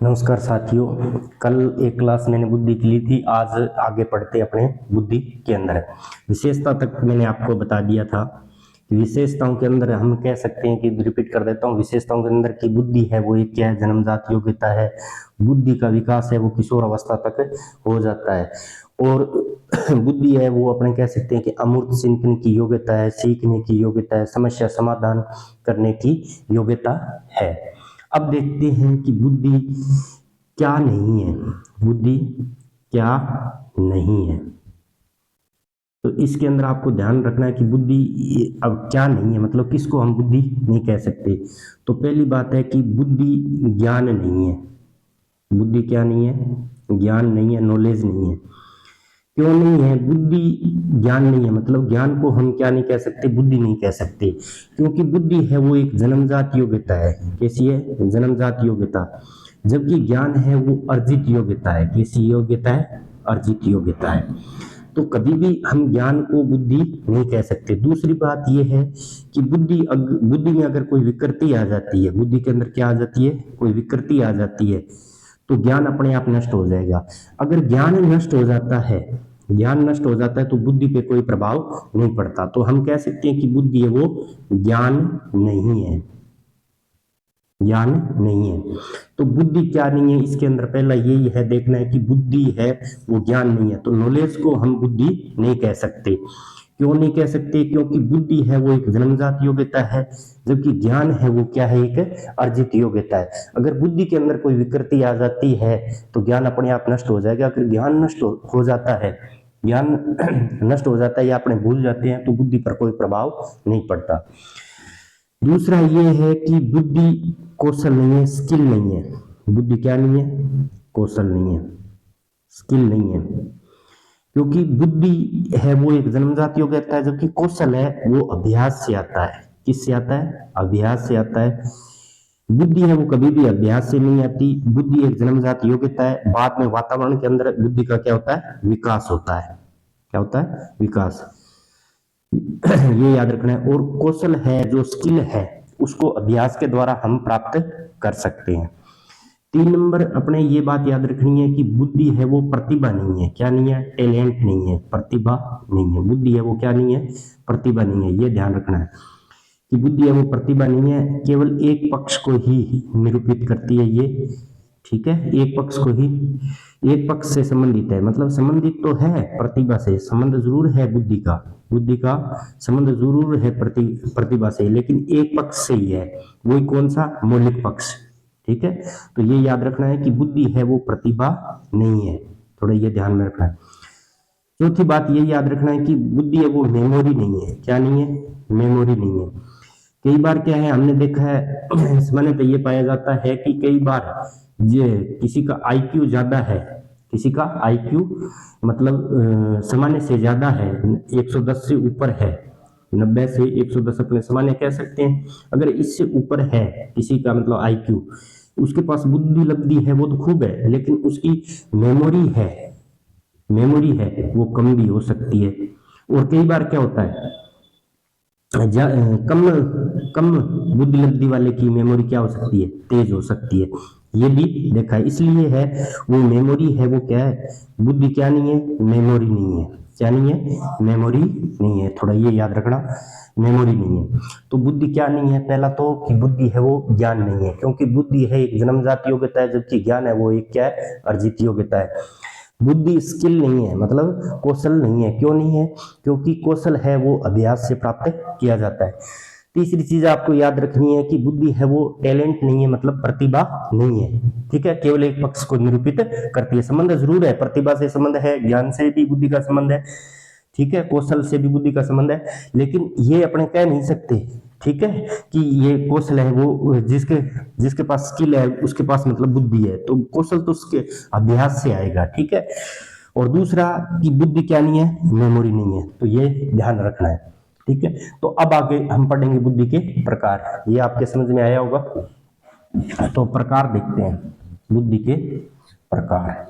नमस्कार साथियों। कल एक क्लास मैंने बुद्धि की ली थी, आज आगे पढ़ते हैं अपने बुद्धि के अंदर। विशेषता तक मैंने आपको बता दिया था कि विशेषताओं के अंदर हम कह सकते हैं कि रिपीट कर देता हूँ। विशेषताओं के अंदर की बुद्धि है वो एक क्या है, जन्मजात योग्यता है। बुद्धि का विकास है वो किशोर अवस्था तक हो जाता है। और बुद्धि है वो अपने कह सकते हैं कि अमूर्त चिंतन की योग्यता है, सीखने की योग्यता है, समस्या समाधान करने की योग्यता है। अब देखते हैं कि बुद्धि क्या नहीं है। बुद्धि क्या नहीं है, तो इसके अंदर आपको ध्यान रखना है कि बुद्धि अब क्या नहीं है, मतलब किसको हम बुद्धि नहीं कह सकते। तो पहली बात है कि बुद्धि ज्ञान नहीं है। बुद्धि क्या नहीं है? ज्ञान नहीं है, नॉलेज नहीं है। क्यों नहीं है? बुद्धि ज्ञान नहीं है, मतलब ज्ञान को हम क्या नहीं कह सकते, बुद्धि नहीं कह सकते। क्योंकि बुद्धि है वो एक जन्मजात योग्यता है। कैसी है? जन्मजात योग्यता। जबकि ज्ञान है वो अर्जित योग्यता है। कैसी योग्यता है? अर्जित योग्यता है। तो कभी भी हम ज्ञान को बुद्धि नहीं कह सकते। दूसरी बात यह है कि बुद्धि में अगर कोई विकृति आ जाती है, बुद्धि के अंदर क्या आ जाती है? कोई विकृति आ जाती है, तो ज्ञान अपने आप नष्ट हो जाएगा। अगर ज्ञान नष्ट हो जाता है, ज्ञान नष्ट हो जाता है तो बुद्धि पे कोई प्रभाव नहीं पड़ता। तो हम कह सकते हैं कि बुद्धि है वो ज्ञान नहीं है। ज्ञान नहीं है। तो बुद्धि क्या नहीं है, इसके अंदर पहला यही है देखना है कि बुद्धि है वो ज्ञान नहीं है। तो नॉलेज को हम बुद्धि नहीं कह सकते। क्यों नहीं कह सकते? क्योंकि बुद्धि है वो एक जन्मजात योग्यता है, जबकि ज्ञान है वो क्या है? एक अर्जित योग्यता है। अगर बुद्धि के अंदर कोई विकृति आ जाती है तो ज्ञान अपने आप नष्ट हो जाएगा। अगर ज्ञान नष्ट हो जाता है, ज्ञान नष्ट हो जाता है या अपने भूल जाते हैं, तो बुद्धि पर कोई प्रभाव नहीं पड़ता। दूसरा ये है कि बुद्धि कौशल नहीं है, स्किल नहीं है। बुद्धि क्या नहीं है? कौशल नहीं है, स्किल नहीं है। क्योंकि बुद्धि है वो एक जन्मजात योग्यता है, जबकि कौशल है वो अभ्यास से आता है। किससे आता है? अभ्यास से आता है। बुद्धि है वो कभी भी अभ्यास से नहीं आती। बुद्धि एक जन्मजात योग्यता है, बाद में वातावरण के अंदर बुद्धि का क्या होता है? विकास होता है। क्या होता है? विकास। ये याद रखना है। और कौशल है, जो स्किल है, उसको अभ्यास के द्वारा हम प्राप्त कर सकते हैं। 3 नंबर अपने ये बात याद रखनी है कि बुद्धि है वो प्रतिभा नहीं है। क्या नहीं है? टैलेंट नहीं है, प्रतिभा नहीं है। बुद्धि है वो क्या नहीं है? प्रतिभा नहीं है। ये ध्यान रखना है कि बुद्धि है वो प्रतिभा नहीं है, केवल एक पक्ष को ही निरूपित करती है ये। ठीक है, एक पक्ष को ही, एक पक्ष से संबंधित है, मतलब संबंधित तो है प्रतिभा से, संबंध जरूर है बुद्धि का, बुद्धि का संबंध जरूर है प्रतिभा से, लेकिन एक पक्ष से ही है। वही कौन सा? मौलिक पक्ष। ठीक है, तो ये याद रखना है कि बुद्धि है वो प्रतिभा नहीं है। थोड़ा ये ध्यान में रखना है। चौथी बात ये याद रखना है कि बुद्धि है वो मेमोरी नहीं है। क्या नहीं है? मेमोरी नहीं है। कई बार क्या है, हमने देखा है सामान्य तो ये पाया जाता है कि कई बार ये किसी का आईक्यू ज्यादा है, किसी का आईक्यू मतलब सामान्य से ज्यादा है, 110 से ऊपर है, 90 से 110 अपने सामान्य कह सकते हैं। अगर इससे ऊपर है किसी का मतलब आईक्यू, उसके पास बुद्धि लब्धि है वो तो खूब है, लेकिन उसकी मेमोरी है, मेमोरी है वो कम भी हो सकती है। और कई बार क्या होता है, कम कम बुद्धि लब्धि वाले की मेमोरी क्या हो सकती है? तेज हो सकती है। ये भी देखा है। इसलिए है वो मेमोरी है वो क्या है? बुद्धि क्या नहीं है? मेमोरी नहीं है। क्या नहीं है? मेमोरी नहीं है। थोड़ा ये याद रखना, मेमोरी नहीं है। तो बुद्धि क्या नहीं है? पहला तो कि बुद्धि है वो ज्ञान नहीं है, क्योंकि बुद्धि है एक जन्मजात योग्यता है, जबकि ज्ञान है वो एक क्या है? अर्जित योग्यता है। बुद्धि स्किल नहीं है, मतलब कौशल नहीं है। क्यों नहीं है? क्योंकि कौशल है वो अभ्यास से प्राप्त किया जाता है। तीसरी चीज आपको याद रखनी है कि बुद्धि है वो टैलेंट नहीं है, मतलब प्रतिभा नहीं है। ठीक है, केवल एक पक्ष को निरूपित करती है। संबंध जरूर है, प्रतिभा से संबंध है, ज्ञान से भी बुद्धि का संबंध है, ठीक है, कौशल से भी बुद्धि का संबंध है, लेकिन ये अपने कह नहीं सकते, ठीक है, कि ये कौशल है वो जिसके जिसके पास स्किल है उसके पास मतलब बुद्धि है। तो कौशल तो उसके अभ्यास से आएगा। ठीक है, और दूसरा कि बुद्धि क्या नहीं है? मेमोरी नहीं है। तो ये ध्यान रखना है। ठीक है, तो अब आगे हम पढ़ेंगे बुद्धि के प्रकार। ये आपके समझ में आया होगा। तो प्रकार देखते हैं, बुद्धि के प्रकार।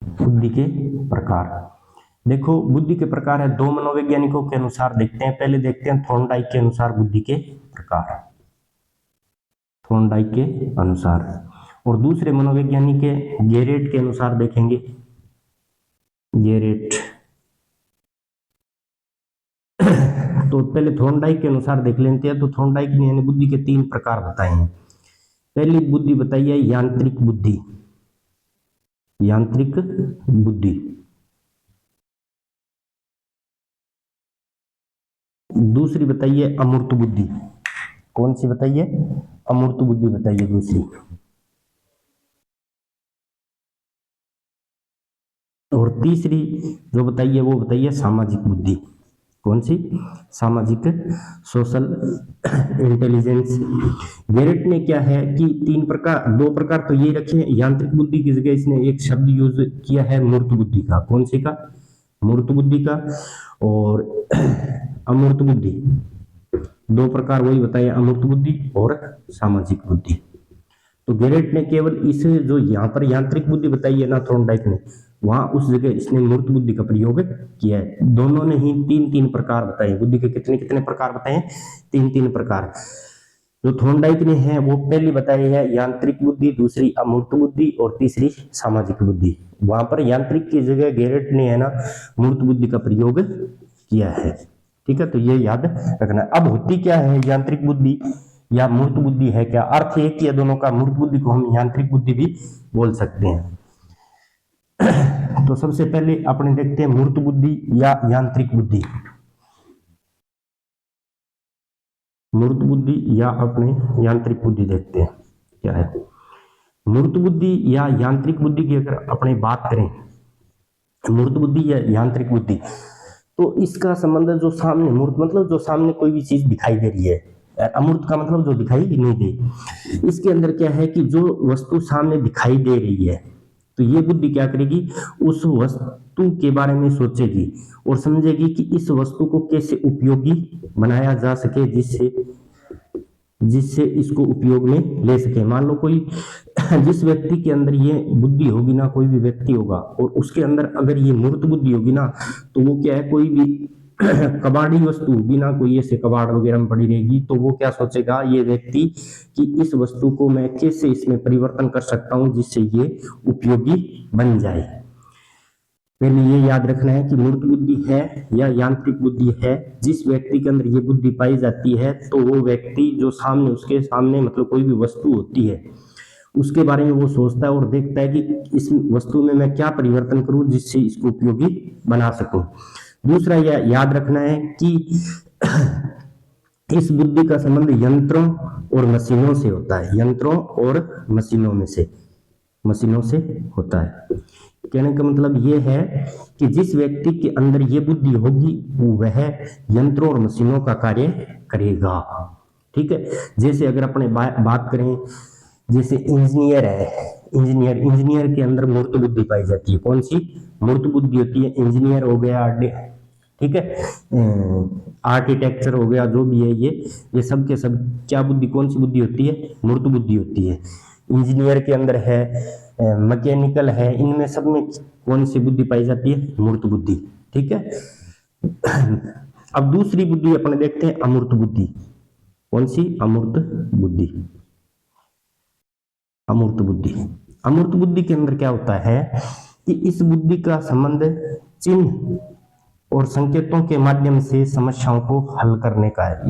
बुद्धि के प्रकार, देखो बुद्धि के प्रकार है, दो मनोवैज्ञानिकों के अनुसार देखते हैं। पहले देखते हैं थॉर्नडाइक के अनुसार बुद्धि के प्रकार, थॉर्नडाइक के अनुसार, और दूसरे मनोवैज्ञानिक के गेरेट के अनुसार देखेंगे। गेरेट तो पहले थॉर्नडाइक के अनुसार देख लेते हैं। तो थॉर्नडाइक ने यानी बुद्धि के 3 प्रकार बताए हैं। पहली बुद्धि बताई है यांत्रिक बुद्धि, यांत्रिक बुद्धि। दूसरी बताइए अमूर्त बुद्धि। कौन सी बताइए? अमूर्त बुद्धि बताइए दूसरी। और तीसरी जो बताइए वो बताइए सामाजिक बुद्धि। कौन सी? सामाजिक, सोशल इंटेलिजेंस। गेरेट ने क्या है कि 3 प्रकार, 2 प्रकार तो ये रखे हैं। यांत्रिक बुद्धि की जगह इसने एक शब्द यूज किया है मूर्त बुद्धि का। कौन सी का? मूर्त बुद्धि का। और अमूर्त बुद्धि, 2 प्रकार वही बताए, अमूर्त बुद्धि और सामाजिक बुद्धि। तो गेरेट ने केवल इस जो यहाँ पर यांत्रिक बुद्धि बताई है ना थॉर्नडाइक ने, वहां उस जगह इसने मूर्त बुद्धि का प्रयोग किया है। दोनों ने ही 3-3 प्रकार बताए। बुद्धि के कितने कितने प्रकार बताए? 3-3 प्रकार। जो थॉर्नडाइक ने है वो पहली बताई है यांत्रिक बुद्धि, दूसरी अमूर्त बुद्धि और तीसरी सामाजिक बुद्धि। वहां पर यांत्रिक की जगह गेरेट ने है ना मूर्त बुद्धि का प्रयोग किया है। ठीक है, तो ये याद रखना। अब होती क्या है यांत्रिक बुद्धि या मूर्त बुद्धि है क्या? अर्थ एक ही है दोनों का। मूर्त बुद्धि को हम यांत्रिक बुद्धि भी बोल सकते हैं। तो सबसे पहले अपने देखते हैं मूर्त बुद्धि या यांत्रिक बुद्धि। मूर्त बुद्धि या अपने यांत्रिक बुद्धि देखते हैं क्या है। मूर्त बुद्धि या यांत्रिक बुद्धि की अगर अपने बात करें, मूर्त बुद्धि या यांत्रिक बुद्धि, तो इसका संबंध जो सामने, मूर्त मतलब जो सामने कोई भी चीज दिखाई दे रही है, अमूर्त का मतलब जो दिखाई नहीं दे। इसके अंदर क्या है कि जो वस्तु सामने दिखाई दे रही है, तो ये बुद्धि क्या करेगी? उस वस्तु के बारे में सोचेगी और समझेगी कि इस वस्तु को कैसे उपयोगी बनाया जा सके, जिससे इसको उपयोग में ले सके। मान लो कोई जिस व्यक्ति के अंदर ये बुद्धि होगी ना, कोई भी व्यक्ति होगा और उसके अंदर अगर ये मूर्त बुद्धि होगी ना, तो वो क्या है, कोई भी कबाड़ी वस्तु बिना कोई ऐसे कबाड़ वगैरह में पड़ी रहेगी, तो वो क्या सोचेगा ये व्यक्ति कि इस वस्तु को मैं कैसे इसमें परिवर्तन कर सकता हूं जिससे ये उपयोगी बन जाए। पहले ये याद रखना है कि मूर्त बुद्धि है या यांत्रिक बुद्धि है। जिस व्यक्ति के अंदर ये बुद्धि पाई जाती है तो वो व्यक्ति जो सामने, उसके सामने मतलब कोई भी वस्तु होती है उसके बारे में वो सोचता है और देखता है कि इस वस्तु में मैं क्या परिवर्तन करूं जिससे इसको उपयोगी बना सकूं। दूसरा यह याद रखना है कि इस बुद्धि का संबंध यंत्रों और मशीनों से होता है। यंत्रों और मशीनों से होता है। कहने का मतलब ये है कि जिस व्यक्ति के अंदर ये बुद्धि होगी वह यंत्रों और मशीनों का कार्य करेगा। ठीक है, जैसे अगर अपने बात करें, जैसे इंजीनियर है, इंजीनियर के अंदर मूर्त बुद्धि पाई जाती है। कौन सी मूर्त बुद्धि होती है? इंजीनियर हो गया, ठीक है, आर्किटेक्चर हो गया, जो भी है ये सब के सब क्या बुद्धि, कौन सी बुद्धि होती है? मूर्त बुद्धि होती है। इंजीनियर के अंदर है, मैकेनिकल है, इनमें सब में कौन सी बुद्धि पाई जाती है? मूर्त बुद्धि। ठीक है, अब दूसरी बुद्धि अपने देखते हैं अमूर्त बुद्धि। कौन सी? अमूर्त बुद्धि। अमूर्त बुद्धि, अमूर्त बुद्धि के अंदर क्या होता है कि इस बुद्धि का संबंध चिन्ह और संकेतों के माध्यम से समस्याओं को हल करने का है।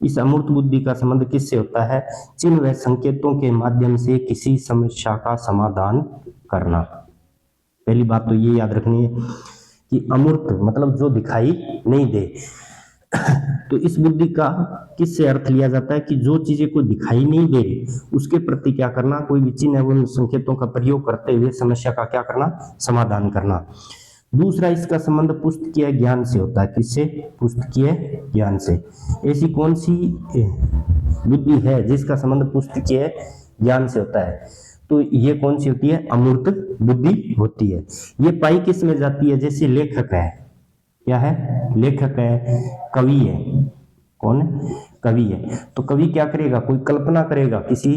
इस अमूर्त बुद्धि का संबंध किससे होता है? चिन्ह व संकेतों के माध्यम से किसी समस्या का समाधान करना। पहली बात तो ये याद रखनी है कि अमूर्त मतलब जो दिखाई नहीं दे। तो इस बुद्धि का किससे अर्थ लिया जाता है कि जो चीजें को दिखाई नहीं दे रही उसके प्रति क्या करना, कोई भी चिन्ह एवं संकेतों का प्रयोग करते हुए समस्या का क्या करना? समाधान करना। दूसरा इसका संबंध पुस्तकीय ज्ञान से होता है। किससे? पुस्तकीय ज्ञान से। ऐसी कौन सी बुद्धि है जिसका संबंध पुस्तकीय ज्ञान से होता है? तो ये कौन सी होती है? अमूर्त बुद्धि होती है। ये पाई किस में जाती है? जैसे लेखक है, क्या है? लेखक है, कवि है। कौन? कवि है। तो कवि क्या करेगा, कोई कल्पना करेगा, किसी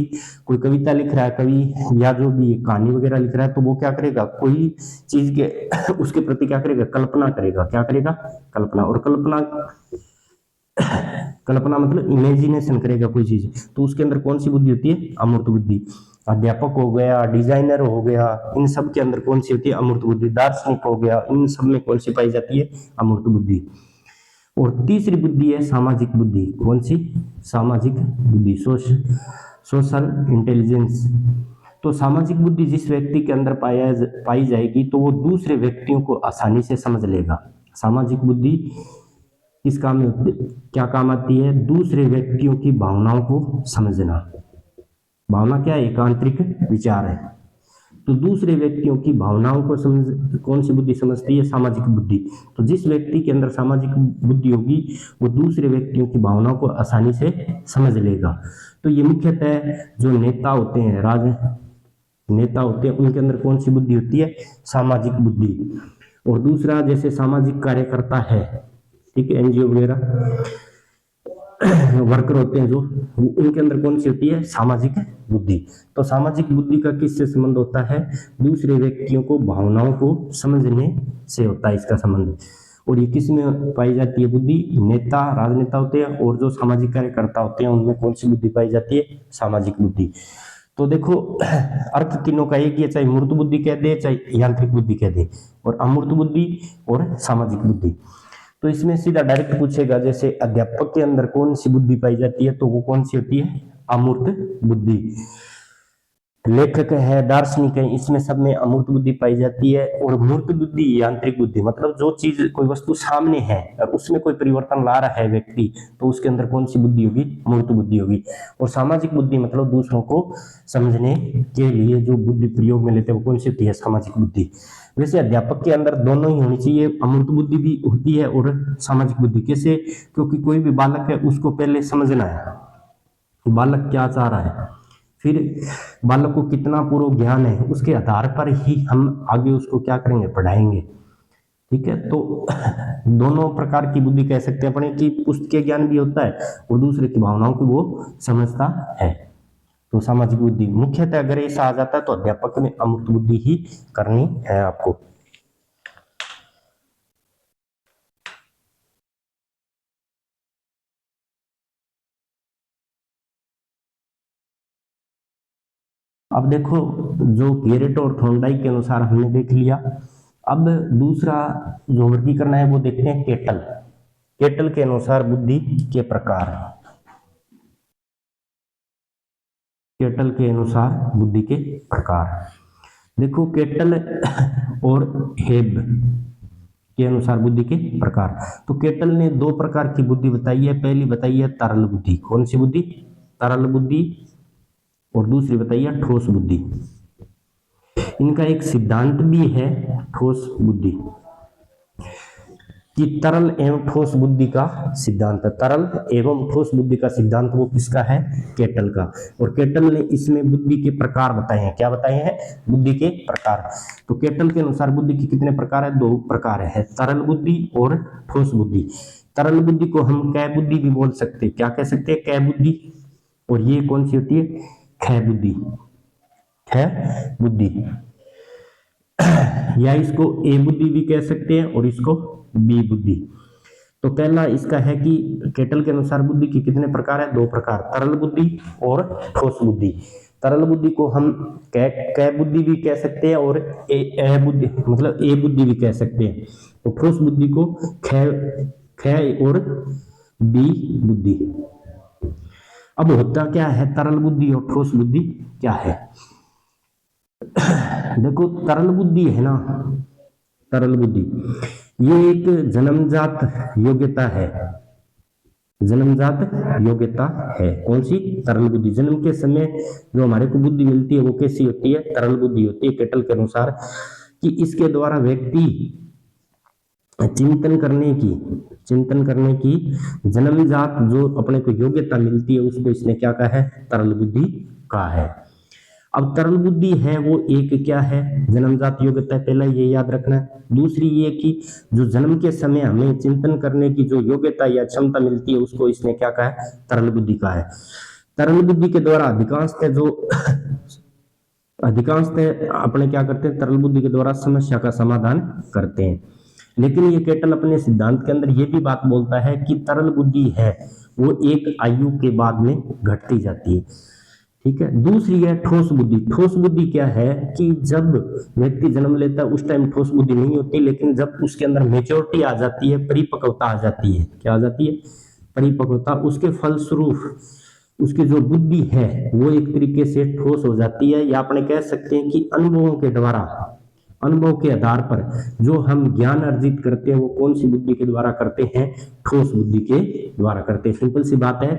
कोई कविता लिख रहा है कवि, या जो भी कहानी वगैरह लिख रहा है, तो वो क्या करेगा, कोई चीज के उसके प्रति क्या करेगा, कल्पना करेगा। क्या करेगा, कल्पना। और कल्पना कल्पना मतलब इमेजिनेशन करेगा कोई चीज, तो उसके अंदर कौन सी बुद्धि होती है, अमूर्त बुद्धि। अध्यापक हो गया, डिजाइनर हो गया, इन सब के अंदर कौन सी होती है, अमूर्त बुद्धि। दार्शनिक हो गया, इन सब में कौन सी पाई जाती है, अमूर्त बुद्धि। और तीसरी बुद्धि है सामाजिक बुद्धि। कौन सी, सामाजिक बुद्धि, सोशल इंटेलिजेंस। तो सामाजिक बुद्धि जिस व्यक्ति के अंदर पाई जाएगी तो वो दूसरे व्यक्तियों को आसानी से समझ लेगा। सामाजिक बुद्धि किस काम में क्या काम आती है, दूसरे व्यक्तियों की भावनाओं को समझना। भावना क्या है, एक आंतरिक विचार है। तो दूसरे व्यक्तियों की भावनाओं को समझ कौन सी बुद्धि समझती है, सामाजिक बुद्धि। तो जिस व्यक्ति के अंदर सामाजिक बुद्धि होगी वो दूसरे व्यक्तियों की भावनाओं को आसानी से समझ लेगा। तो ये मुख्यतः जो नेता होते हैं, नेता होते हैं, उनके अंदर कौन सी बुद्धि होती है, सामाजिक बुद्धि। और दूसरा जैसे सामाजिक कार्यकर्ता है, ठीक है, एनजीओ वगैरह वर्कर होते हैं जो, उनके अंदर कौन सी होती है, सामाजिक बुद्धि। तो सामाजिक बुद्धि का किससे संबंध होता है, दूसरे व्यक्तियों को भावनाओं को समझने से होता है इसका संबंध। और ये किस में पाई जाती है बुद्धि, नेता राजनेता होते हैं, और जो सामाजिक कार्यकर्ता होते हैं उनमें कौन सी बुद्धि पाई जाती है, सामाजिक बुद्धि। तो देखो अर्थ तीनों का एक ही है, चाहे मूर्त बुद्धि कह दे चाहे यांत्रिक बुद्धि कह दे, और अमूर्त बुद्धि और सामाजिक बुद्धि। तो इसमें सीधा डायरेक्ट पूछेगा, जैसे अध्यापक के अंदर कौन सी बुद्धि पाई जाती है, तो वो कौन सी होती है, अमूर्त बुद्धि। लेखक है, दार्शनिक है, इसमें सब में अमूर्त बुद्धि पाई जाती है। और मूर्त बुद्धि, यांत्रिक बुद्धि, मतलब जो चीज कोई वस्तु सामने है और उसमें कोई परिवर्तन ला रहा है व्यक्ति, तो उसके अंदर कौन सी बुद्धि होगी, मूर्त बुद्धि होगी। और सामाजिक बुद्धि मतलब दूसरों को समझने के लिए जो बुद्धि प्रयोग में लेते हैं वो कौन सी होती है, सामाजिक बुद्धि। वैसे अध्यापक के अंदर दोनों ही होनी चाहिए, अमूर्त बुद्धि भी होती है और सामाजिक बुद्धि। कैसे, क्योंकि कोई भी बालक है उसको पहले समझना है बालक क्या चाह रहा है, फिर बालक को कितना पूर्व ज्ञान है, उसके आधार पर ही हम आगे उसको क्या करेंगे, पढ़ाएंगे। ठीक है, तो दोनों प्रकार की बुद्धि कह सकते हैं अपने, की पुस्तकीय ज्ञान भी होता है और दूसरे की भावनाओं को वो समझता है। तो सामाजिक बुद्धि मुख्यतः अगर ऐसा आ जाता है तो अध्यापक में अमूर्त बुद्धि ही करनी है आपको। अब देखो, जो पेरेटो और थॉर्नडाइक के अनुसार हमने देख लिया। अब दूसरा जो वर्गीकरण है वो देखते हैं केटल। केटल के अनुसार बुद्धि के प्रकार। केटल के अनुसार बुद्धि के प्रकार देखो, केटल और हेब के अनुसार बुद्धि के प्रकार। तो केटल ने दो प्रकार की बुद्धि बताई है। पहली बताई है तरल बुद्धि। कौन सी बुद्धि, तरल बुद्धि। और दूसरी बताई है ठोस बुद्धि। इनका एक सिद्धांत भी है ठोस बुद्धि, कि तरल एवं ठोस बुद्धि का सिद्धांत। तरल एवं ठोस बुद्धि का सिद्धांत वो किसका है, केटल का। और केटल ने इसमें बुद्धि के प्रकार बताए हैं। क्या बताए हैं, बुद्धि के प्रकार। तो केटल के अनुसार बुद्धि के कितने प्रकार है, दो प्रकार है, तरल बुद्धि और ठोस बुद्धि। तरल बुद्धि को हम कै बुद्धि भी बोल सकते हैं। क्या कह सकते हैं, कै बुद्धि। और ये कौन सी होती है, खे बुद्धि। खे बुद्धि या इसको ए बुद्धि भी कह सकते हैं और इसको बी बुद्धि। तो पहला इसका है कि केटल के अनुसार बुद्धि के कितने प्रकार है, दो प्रकार, तरल बुद्धि और ठोस बुद्धि। तरल बुद्धि को हम कै बुद्धि भी कह सकते हैं और ए बुद्धि मतलब ए बुद्धि भी कह सकते हैं। तो ठोस बुद्धि को खे और बी बुद्धि। अब होता क्या है, तरल बुद्धि और ठोस बुद्धि क्या है। देखो, तरल बुद्धि है ना, तरल बुद्धि ये एक जन्मजात योग्यता है। जन्मजात योग्यता है कौन सी, तरल बुद्धि। जन्म के समय जो हमारे को बुद्धि मिलती है वो कैसी होती है, तरल बुद्धि होती है केटल के अनुसार। कि इसके द्वारा व्यक्ति चिंतन करने की जन्मजात जो अपने को योग्यता मिलती है उसको इसने क्या कहा है, तरल बुद्धि कहा है। अब तरल बुद्धि है वो एक क्या है, जन्मजात योग्यता है, पहला ये याद रखना है। दूसरी ये कि जो जन्म के समय हमें चिंतन करने की जो योग्यता या क्षमता मिलती है उसको इसने क्या कहा है, तरल बुद्धि कहा है। तरल बुद्धि के द्वारा अधिकांशतः अपने क्या करते हैं, तरल बुद्धि के द्वारा समस्या का समाधान करते हैं। लेकिन ये केटल अपने सिद्धांत के अंदर ये भी बात बोलता है कि तरल बुद्धि है वो एक आयु के बाद में घटती जाती है। ठीक है। दूसरी है ठोस बुद्धि। ठोस बुद्धि क्या है कि जब व्यक्ति जन्म लेता है उस टाइम ठोस बुद्धि नहीं होती, लेकिन जब उसके अंदर मेच्योरिटी आ जाती है, परिपक्वता आ जाती है, क्या आ जाती है, परिपक्वता, उसके फलस्वरूप उसकी जो बुद्धि है वो एक तरीके से ठोस हो जाती है, या अपने कह सकते हैं कि अनुभवों के द्वारा, अनुभव के आधार पर जो हम ज्ञान अर्जित करते हैं वो कौन सी बुद्धि के द्वारा करते हैं, ठोस बुद्धि के द्वारा करते हैं। सिंपल सी बात है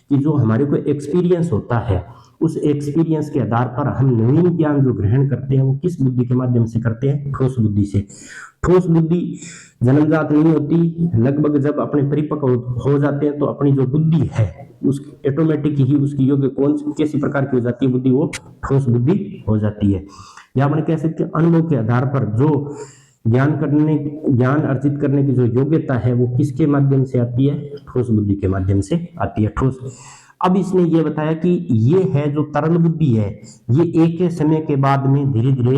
कि जो हमारे को एक्सपीरियंस होता है उस एक्सपीरियंस के आधार पर हम नवीन ज्ञान जो ग्रहण करते हैं वो किस बुद्धि के माध्यम से करते हैं, ठोस बुद्धि से। ठोस बुद्धि जन्मजात नहीं होती, लगभग जब अपने परिपक्व हो जाते हैं तो अपनी जो बुद्धि है उस ऑटोमेटिक ही उसकी योग्य कौन कैसी प्रकार की हो जाती है बुद्धि, वो ठोस बुद्धि हो जाती है। या अपने कह सकते हैं अनुभव के आधार पर जो ज्ञान अर्जित करने की जो योग्यता है वो किसके माध्यम से आती है, ठोस बुद्धि के माध्यम से आती है। ठोस। अब इसने ये बताया कि ये है जो तरल बुद्धि है ये एक समय के बाद में धीरे धीरे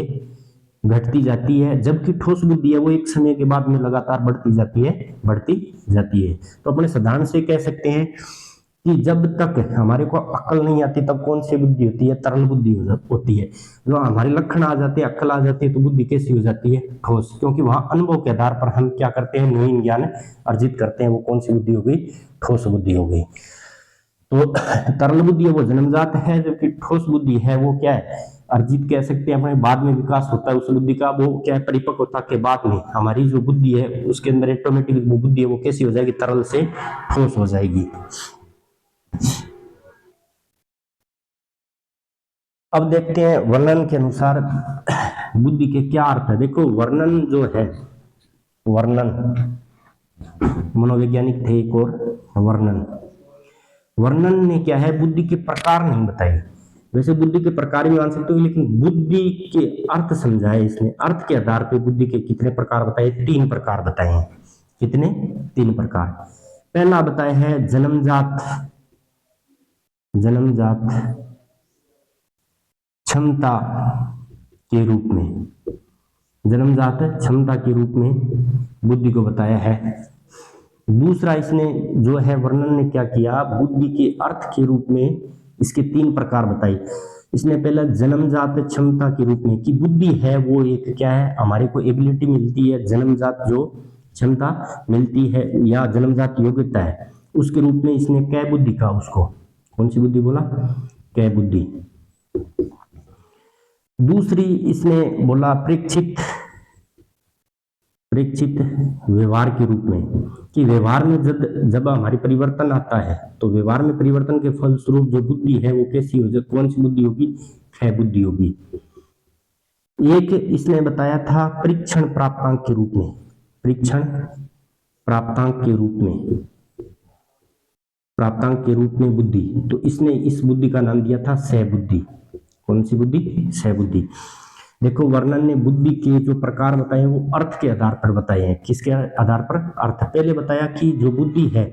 घटती जाती है, जबकि ठोस बुद्धि है वो एक समय के बाद में लगातार बढ़ती जाती है। तो अपने साधारण से कह सकते हैं कि जब तक हमारे को अक्ल नहीं आती तब कौन सी बुद्धि होती है, तरल बुद्धि होती है। जो हमारे लक्षण आ जाते हैं, अक्ल आ जाती है, तो बुद्धि कैसी हो जाती है, ठोस, क्योंकि वहां अनुभव के आधार पर हम क्या करते हैं, नवीन ज्ञान अर्जित करते हैं, वो कौन सी बुद्धि हो गई, ठोस बुद्धि हो गई। तो तरल बुद्धि है वो जन्मजात है, जबकि ठोस बुद्धि है वो क्या है, अर्जित कह सकते हैं, हमारे बाद में विकास होता है उस बुद्धि का, वो क्या है, परिपक्वता के बाद में हमारी जो बुद्धि है उसके अंदर ऑटोमेटिक वो बुद्धि है वो कैसी हो जाएगी, तरल से ठोस हो जाएगी। अब देखते हैं वर्णन के अनुसार बुद्धि के क्या अर्थ है। देखो वर्णन जो है, वर्णन, मनोवैज्ञानिक थे एक और वर्णन ने क्या है, बुद्धि के प्रकार नहीं बताए। वैसे बुद्धि के प्रकार भी मान सकते हो, लेकिन बुद्धि के अर्थ समझाए इसने। अर्थ के आधार पर बुद्धि के कितने प्रकार बताए, 3 प्रकार बताए हैं। कितने, 3 प्रकार। पहला बताया है जन्मजात क्षमता के रूप में, जन्मजात क्षमता के रूप में बुद्धि को बताया है। दूसरा इसने जो है वर्णन ने क्या किया, बुद्धि के अर्थ के रूप में इसके 3 प्रकार बताई। इसने पहला जन्मजात क्षमता के रूप में कि बुद्धि है वो एक क्या है, हमारे को एबिलिटी मिलती है, जन्मजात जो क्षमता मिलती है या जन्मजात योग्यता है, उसके रूप में इसने कै बुद्धि कहा उसको। कौन सी बुद्धि बोला, कै बुद्धि। दूसरी इसने बोला प्रेक्षित व्यवहार के रूप में, कि व्यवहार में जब हमारी परिवर्तन आता है तो व्यवहार में परिवर्तन के फलस्वरूप जो बुद्धि है वो कैसी हो जाए, कौन सी बुद्धि होगी, क्षय बुद्धि होगी। एक इसने बताया था परीक्षण प्राप्तांक के रूप में, प्राप्तांक के रूप में बुद्धि, तो इसने इस बुद्धि का नाम दिया था क्षय बुद्धि। कौन सी बुद्धि, क्षय बुद्धि। देखो वर्णन ने बुद्धि के जो प्रकार बताए वो अर्थ के आधार पर बताए हैं। किसके आधार पर, अर्थ। पहले बताया कि जो बुद्धि है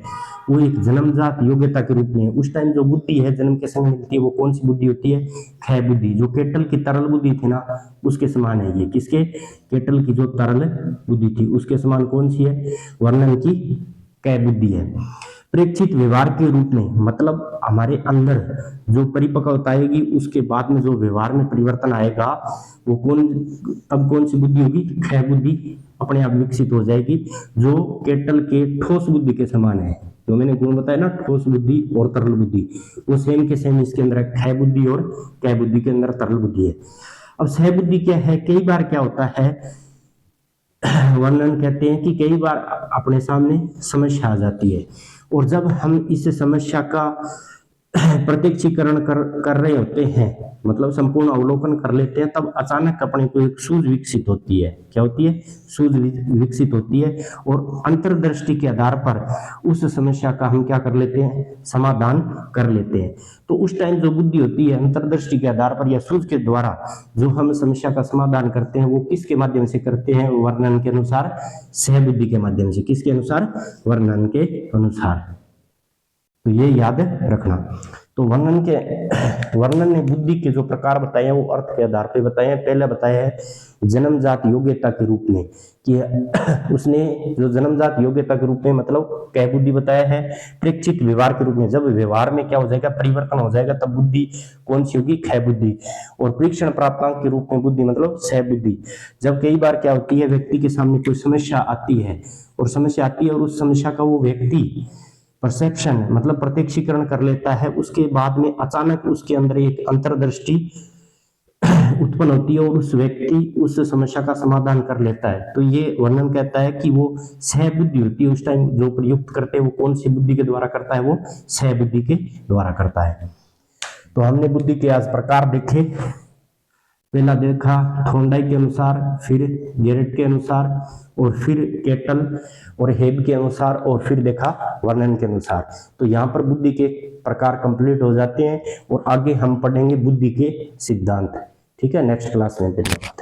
वो एक जन्मजात योग्यता के रूप में है। उस टाइम जो बुद्धि है जन्म के समय मिलती है वो कौन सी बुद्धि होती है, क्षय बुद्धि। जो केटल की तरल बुद्धि थी ना उसके समान है ये। किसके, केटल की जो तरल बुद्धि थी उसके समान कौन सी है, वर्णन की क्षय बुद्धि है। प्रेक्षित व्यवहार के रूप में, मतलब हमारे अंदर जो परिपक्वता आएगी उसके बाद में जो व्यवहार में परिवर्तन आएगा वो तब कौन सी बुद्धि होगी, क्षय बुद्धि अपने आप विकसित हो जाएगी, जो केटल के ठोस बुद्धि के समान है। जो मैंने गुण बताया ना, ठोस बुद्धि और तरल बुद्धि, वो सेम के सेम इसके अंदर क्षय बुद्धि और कै बुद्धि के अंदर तरल बुद्धि है। अब क्षय बुद्धि क्या है, कई बार क्या होता है, वर्णन कहते हैं कि कई बार अपने सामने समस्या आ जाती है और जब हम इस समस्या का प्रत्यक्षीकरण कर रहे होते हैं, मतलब संपूर्ण अवलोकन कर लेते हैं, तब अचानक अपने को एक सूझ विकसित होती है। क्या होती है? सूझ विकसित होती है, और अंतर्दृष्टि के आधार पर उस समस्या का हम क्या कर लेते हैं? समाधान कर लेते हैं। तो उस टाइम जो बुद्धि होती है, अंतर्दृष्टि के आधार पर या सूझ के द्वारा जो हम समस्या का समाधान करते हैं, वो किसके माध्यम से करते हैं? वर्णन के अनुसार सहबुद्धि के माध्यम से। किसके अनुसार? वर्णन के अनुसार। तो ये याद रखना। तो वर्णन ने बुद्धि के जो प्रकार बताए हैं वो अर्थ के आधार पे बताए हैं। पहले बताया है जन्मजात योग्यता के रूप में, कि उसने जो जन्मजात योग्यता के रूप में मतलब कै बुद्धि बताया है? प्रेक्षित व्यवहार के रूप में। जब व्यवहार में क्या हो जाएगा? परिवर्तन हो जाएगा, तब बुद्धि कौन सी होगी? कै बुद्धि। और परीक्षण प्राप्तांक के रूप में बुद्धि मतलब सह बुद्धि। जब कई बार क्या होती है, व्यक्ति के सामने कोई समस्या आती है, और समस्या आती है और उस समस्या का वो व्यक्ति परसेप्शन मतलब प्रत्यक्षीकरण कर लेता है, उसके बाद में अचानक उसके अंदर एक अंतर्दृष्टि उत्पन्न होती है और उस व्यक्ति उस समस्या का समाधान कर लेता है। तो ये वर्णन कहता है कि वो सह बुद्धि होती है। उस टाइम जो प्रयुक्त करते हैं वो कौन सी बुद्धि के द्वारा करता है? वो सह बुद्धि के द्वारा करता है। तो हमने बुद्धि के आज प्रकार देखे। पहला देखा थोंडाई के अनुसार, फिर गेरेट के अनुसार, और फिर केटल और हेब के अनुसार, और फिर देखा वर्णन के अनुसार। तो यहाँ पर बुद्धि के प्रकार कंप्लीट हो जाते हैं, और आगे हम पढ़ेंगे बुद्धि के सिद्धांत। ठीक है, नेक्स्ट क्लास में। धन्यवाद।